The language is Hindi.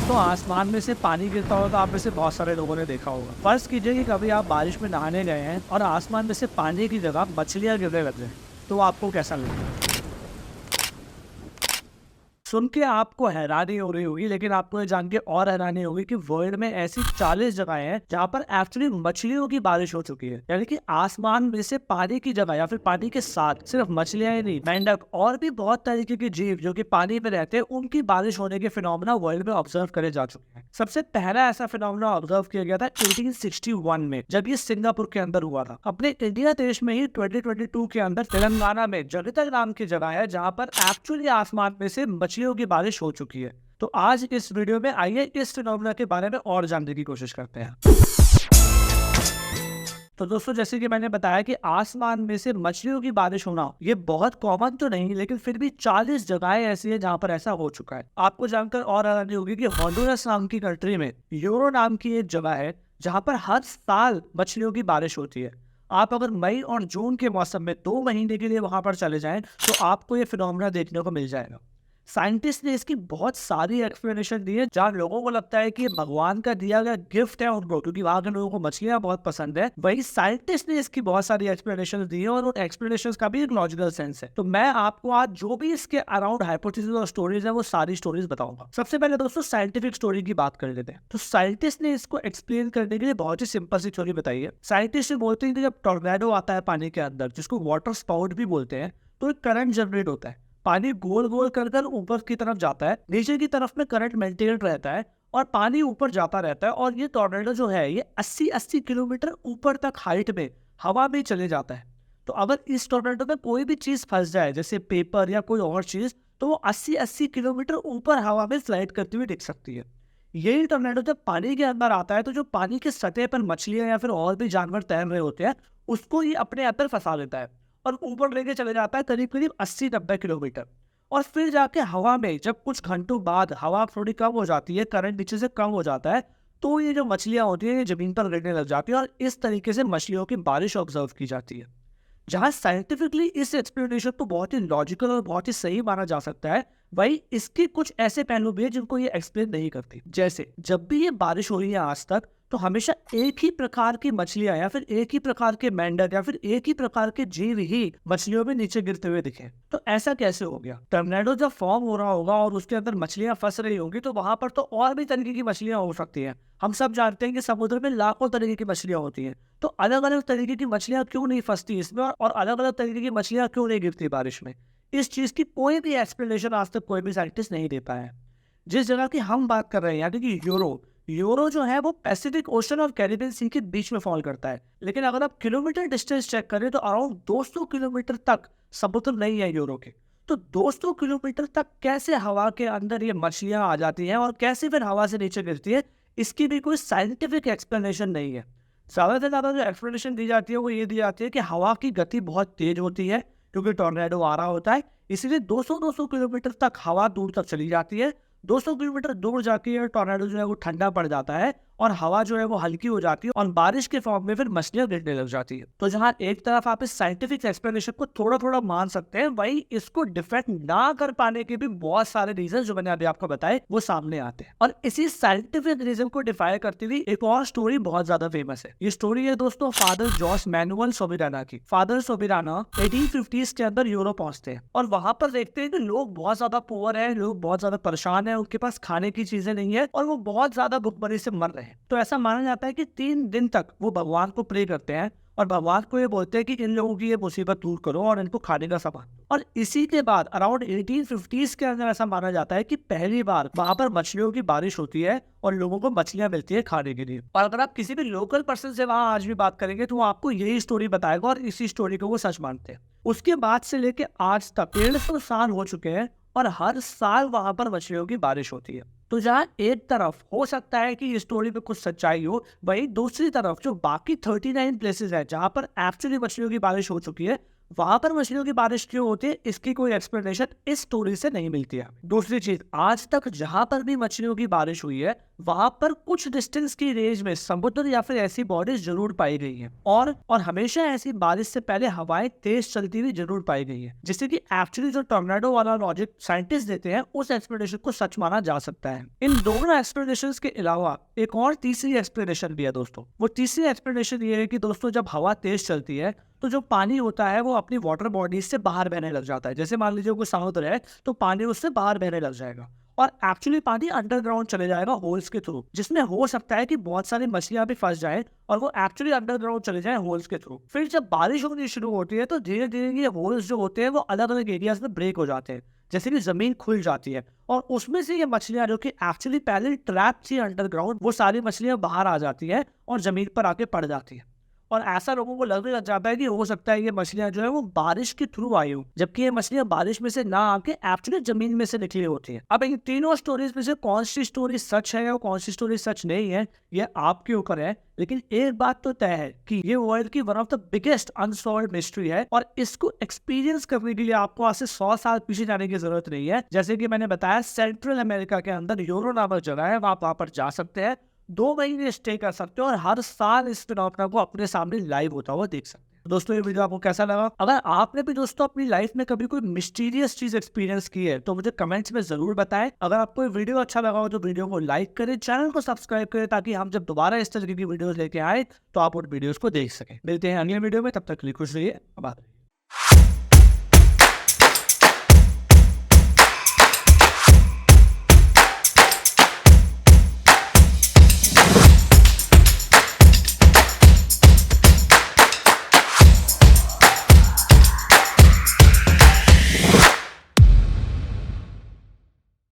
दोस्तों आसमान में से पानी गिरता हो तो आप में से बहुत सारे लोगों ने देखा होगा। फर्ज कीजिए कि कभी आप बारिश में नहाने गए हैं और आसमान में से पानी की जगह मछलियां गिरने लग जाए, तो आपको कैसा लगेगा? सुन के आपको हैरानी हो रही होगी, लेकिन आपको ये जान के और हैरानी होगी कि वर्ल्ड में ऐसी 40 जगहें हैं जहाँ पर एक्चुअली मछलियों की बारिश हो चुकी है। यानी कि आसमान में से पानी की जगह या फिर पानी के साथ सिर्फ मछलियां ही नहीं, मेंढक और भी बहुत तरीके के जीव जो कि पानी में रहते हैं, उनकी बारिश होने के फिनोमेना वर्ल्ड में ऑब्जर्व करे जा चुके हैं। सबसे पहला ऐसा फिनोमेना ऑब्जर्व किया गया था 1861 में, जब ये सिंगापुर के अंदर हुआ था। अपने इंडिया देश में ही 2022 के अंदर तेलंगाना में जगितक नाम की जगह है जहाँ पर एक्चुअली आसमान में से मछलियों की बारिश हो चुकी है। तो आज इस वीडियो में आइए इस फिनोमेना के बारे में और जानने की कोशिश करते हैं। तो दोस्तों, जैसे कि मैंने बताया कि आसमान में से मछलियों की बारिश होना ये बहुत कॉमन तो नहीं, लेकिन फिर भी 40 जगहें ऐसी है जहां पर ऐसा हो चुका है। आपको जानकर और हैरानी होगी कि होंडुरस नाम की कंट्री में यूरो नाम की एक जगह है जहां पर हर साल मछलियों की बारिश होती है। आप अगर मई और जून के मौसम में 2 महीने के लिए वहां पर चले जाएं तो आपको ये फिनोमेना देखने को मिल जाएगा। साइंटिस्ट ने इसकी बहुत सारी एक्सप्लेनेशन दी है, जहाँ लोगों को लगता है कि ये भगवान का दिया गया गिफ्ट है उनको, क्योंकि वहां के लोगों को मछलियां बहुत पसंद है। वही साइंटिस्ट ने इसकी बहुत सारी एक्सप्लेनेशन दी है और उन एक्सप्लेनेशंस का भी एक लॉजिकल सेंस है। तो मैं आपको आज जो भी इसके अराउंड हाइपोथेसिस और स्टोरीज है वो सारी स्टोरीज बताऊंगा। सबसे पहले दोस्तों साइंटिफिक स्टोरी की बात कर लेते हैं। तो साइंटिस्ट ने इसको एक्सप्लेन करने के लिए बहुत ही सिंपल सी स्टोरी बताई है। साइंटिस्ट बोलते हैं कि जब टॉर्नेडो आता है पानी के अंदर, जिसको वाटर स्पाउट भी बोलते हैं, तो एक करंट जनरेट होता है। पानी गोल गोल कर ऊपर की तरफ जाता है, नीचे की तरफ में करंट मेंटेन रहता है और पानी ऊपर जाता रहता है। और ये टॉर्नेडो जो है ये 80-80 किलोमीटर ऊपर तक हाइट में हवा में चले जाता है। तो अगर इस टॉर्नेडो में कोई भी चीज फंस जाए, जैसे पेपर या कोई और चीज, तो वो 80-80 किलोमीटर ऊपर हवा में फ्लाइट करती हुई दिख सकती है। यही टॉर्नेडो जब पानी के अंदर आता है तो जो पानी के सतह पर मछलियां या फिर और भी जानवर तैर रहे होते हैं, उसको ये अपने अंदर फंसा लेता है और ऊपर लेके चले जाता है करीब करीब 80-90 किलोमीटर। और फिर जाके हवा में जब कुछ घंटों बाद हवा थोड़ी कम हो जाती है, करंट नीचे से कम हो जाता है, तो ये जो मछलियां होती है ये जमीन पर गिरने लग जाती है और इस तरीके से मछलियों की बारिश ऑब्जर्व की जाती है। जहां साइंटिफिकली इस एक्सप्लेनेशन को बहुत ही लॉजिकल और बहुत ही सही माना जा सकता है, वही इसके कुछ ऐसे पहलू भी है जिनको ये एक्सप्लेन नहीं करती। जैसे जब भी ये बारिश हो रही है आज तक, तो हमेशा एक ही प्रकार की मछलियां या फिर एक ही प्रकार के मेंढक या फिर एक ही प्रकार के जीव ही मछलियों में नीचे गिरते हुए दिखे। तो ऐसा कैसे हो गया? टर्नेडो जब फॉर्म हो रहा होगा और उसके अंदर मछलियां फंस रही होंगी, तो वहां पर तो और भी तरीके की मछलियां हो सकती हैं। हम सब जानते हैं कि समुद्र में लाखों तरीके की मछलियां होती हैं, तो अलग अलग तरीके की मछलियां क्यों नहीं फंसती इसमें और अलग अलग तरीके की मछलियां क्यों नहीं गिरती बारिश में? इस चीज की कोई भी एक्सप्लेनेशन आज तक कोई भी साइंटिस्ट नहीं दे पाया है। जिस जगह की हम बात कर रहे हैं, यानी कि यूरो जो है वो पैसिफिक ओशन और कैरिबियन सी के बीच में फॉल करता है। लेकिन अगर आप किलोमीटर डिस्टेंस चेक करें तो अराउंड 200 किलोमीटर तक समुद्र नहीं है यूरो के। तो 200 किलोमीटर तक कैसे हवा के अंदर ये मछलियां आ जाती हैं और कैसे फिर हवा से नीचे गिरती है, इसकी भी कोई साइंटिफिक एक्सप्लेनेशन नहीं है। ज़्यादा से ज़्यादा जो एक्सप्लेनेशन दी जाती है वो ये दी जाती है कि हवा की गति बहुत तेज होती है क्योंकि टॉर्नेडो आ रहा होता है, इसलिए 200-200 किलोमीटर तक हवा दूर तक चली जाती है। 200 किलोमीटर दूर जाके टॉर्नेडो जो है वो ठंडा पड़ जाता है और हवा जो है वो हल्की हो जाती है और बारिश के फॉर्म में फिर मछलियां गिरने लग जाती है। तो जहां एक तरफ आप इस साइंटिफिक एक्सप्लेनेशन को थोड़ा थोड़ा मान सकते हैं, वही इसको डिफेंड ना कर पाने के भी बहुत सारे रीजन जो मैंने अभी आपको बताए वो सामने आते हैं। और इसी साइंटिफिक रीजन को डिफाई करती हुई एक और स्टोरी बहुत ज्यादा फेमस है। ये स्टोरी है दोस्तों फादर जॉस मैनुअल सोबिराना की। फादर सोबिराना 1850s के अंदर यूरोप पहुंचते हैं और वहां पर देखते हैं कि लोग बहुत ज्यादा पुअर है, लोग बहुत ज्यादा परेशान है, उनके पास खाने की चीजें नहीं है और वो बहुत ज्यादा भुखमरी से मर रहे हैं। तो ऐसा माना जाता है कि 3 दिन तक वो भगवान को प्रे करते हैं और भगवान को ये बोलते हैं कि इन लोगों की ये मुसीबत दूर करो और इनको खाने का सामान। और इसी के बाद अराउंड 1850s के अंदर ऐसा माना जाता है कि पहली बार वहां पर मछलियों की बारिश होती है और लोगों को मछलियां मिलती है खाने के लिए। और अगर आप किसी भी लोकल पर्सन से वहां आज भी बात करेंगे तो वो आपको यही स्टोरी बताएगा और इसी स्टोरी को वो सच मानते हैं। उसके बाद से लेके आज तक 150 साल हो चुके हैं और हर साल वहां पर मछलियों की बारिश होती है। तो जहाँ एक तरफ हो सकता है कि इस स्टोरी में कुछ सच्चाई हो, वही दूसरी तरफ जो बाकी 39 प्लेसेस है जहां पर एक्चुअली मछलियों की बारिश हो चुकी है, वहां पर मछलियों की बारिश क्यों होती है, इसकी कोई एक्सप्लेनेशन इस स्टोरी से नहीं मिलती है। दूसरी चीज, आज तक जहां पर भी मछलियों की बारिश हुई है वहां पर कुछ डिस्टेंस की रेंज में समुद्र या फिर ऐसी बॉडीज जरूर पाई गई है, और हमेशा ऐसी बारिश से पहले हवाएं तेज चलती हुई जरूर पाई गई है, जिससे कि एक्चुअली जो टॉर्नेडो वाला लॉजिक साइंटिस्ट देते हैं उस एक्सप्लेनेशन को सच माना जा सकता है। इन दोनों एक्सप्लेनेशन के अलावा एक और तीसरी एक्सप्लेनेशन भी है दोस्तों। वो तीसरी एक्सप्लेनेशन ये है कि दोस्तों जब हवा तेज चलती है तो जो पानी होता है वो अपनी वाटर बॉडीज से बाहर बहने लग जाता है। जैसे मान लीजिए कोई समुद्र है तो पानी उससे बाहर बहने लग जाएगा और एक्चुअली पानी अंडरग्राउंड चले जाएगा होल्स के थ्रू, जिसमें हो सकता है कि बहुत सारी मछलियां भी फंस जाए और वो एक्चुअली अंडरग्राउंड चले जाए होल्स के थ्रू। फिर जब बारिश होनी शुरू होती है तो धीरे धीरे ये होल्स जो होते हैं वो अलग अलग एरियाज में ब्रेक हो जाते हैं, जैसे कि जमीन खुल जाती है और उसमें से ये मछलियां जो कि एक्चुअली पहले ट्रैप थी अंडरग्राउंड, वो सारी मछलियां बाहर आ जाती है और जमीन पर आके पड़ जाती है। और ऐसा लोगों को लगने लग जाता है कि हो सकता है ये मछलियां जो है वो बारिश के थ्रू आई हो, जबकि ये मछलियां बारिश में से ना आके एक्चुअली जमीन में से निकली होती है। अब इन तीनों स्टोरीज में से कौन सी स्टोरी सच है और कौन सी स्टोरी सच नहीं है ये आपके ऊपर है, लेकिन एक बात तो तय है कि ये वर्ल्ड की one of the biggest unsolved mystery है और इसको एक्सपीरियंस करने के लिए आपको आज से 100 साल पीछे जाने की जरूरत नहीं है। जैसे कि मैंने बताया, सेंट्रल अमेरिका के अंदर यूरो नामक जगह है, आप वहां पर जा सकते हैं, 2 महीने स्टे कर सकते हो और हर साल इस फिनोमेना को अपने सामने लाइव होता हुआ देख सकते हैं। दोस्तों ये वीडियो आपको कैसा लगा? अगर आपने भी दोस्तों अपनी लाइफ में कभी कोई मिस्टीरियस चीज एक्सपीरियंस की है तो मुझे कमेंट्स में जरूर बताएं। अगर आपको ये वीडियो अच्छा लगा हो तो वीडियो को लाइक करें, चैनल को सब्सक्राइब करें, ताकि हम जब दोबारा इस तरीके की वीडियोस लेके आए तो आप उन वीडियोस को देख सकें। मिलते हैं अगले वीडियो में, तब तक के लिए खुश रहिए, आबाद रहिए।